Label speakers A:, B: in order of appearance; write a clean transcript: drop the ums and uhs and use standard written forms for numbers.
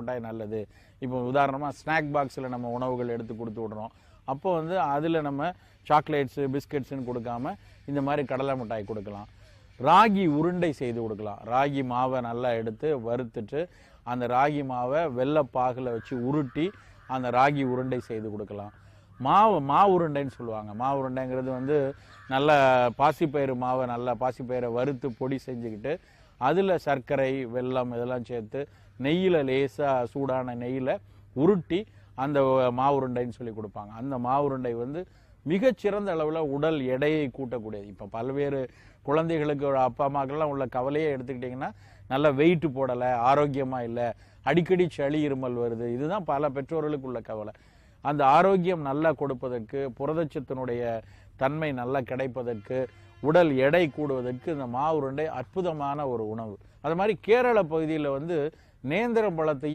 A: மிட்டாய் நல்லது. இப்போ உதாரணமாக ஸ்நாக் பாக்ஸில் நம்ம உணவுகள் எடுத்து கொடுத்து விடுறோம். அப்போ வந்து அதில் நம்ம சாக்லேட்ஸு பிஸ்கட்ஸுன்னு கொடுக்காம இந்த மாதிரி கடலை மிட்டாய் கொடுக்கலாம். ராகி உருண்டை செய்து கொடுக்கலாம். ராகி மாவை நல்லா எடுத்து வறுத்துட்டு அந்த ராகி மாவை வெள்ளைப்பாகில் வச்சு உருட்டி அந்த ராகி உருண்டை செய்து கொடுக்கலாம். மாவு உருண்டைன்னு சொல்லுவாங்க. மாவு உருண்டைங்கிறது வந்து நல்ல பாசிப்பயிறு மாவை நல்லா பாசிப்பயிரை வறுத்து பொடி செஞ்சுக்கிட்டு அதில் சர்க்கரை வெல்லம் இதெல்லாம் சேர்த்து நெய்யில் லேசாக சூடான நெய்யில் உருட்டி அந்த மாவு உருண்டைன்னு சொல்லி கொடுப்பாங்க. அந்த மாவு உருண்டை வந்து மிகச்சிறந்த அளவில் உடல் எடையை கூட்டக்கூடியது. இப்போ பல்வேறு குழந்தைகளுக்கு அப்பா அம்மாக்கெல்லாம் உள்ள கவலையே எடுத்துக்கிட்டிங்கன்னா நல்லா வெயிட் போடலை, ஆரோக்கியமாக இல்லை, அடிக்கடி சளி இருமல் வருது. இதுதான் பல பெற்றோர்களுக்கு உள்ள கவலை. அந்த ஆரோக்கியம் நல்லா கொடுப்பதற்கு, புரதச்சத்தினுடைய தன்மை நல்லா கிடைப்பதற்கு, உடல் எடை கூடுவதற்கு இந்த மாவு உருண்டை அற்புதமான ஒரு உணவு. அது மாதிரி கேரள பகுதியில் வந்து நேந்திரம் பழத்தை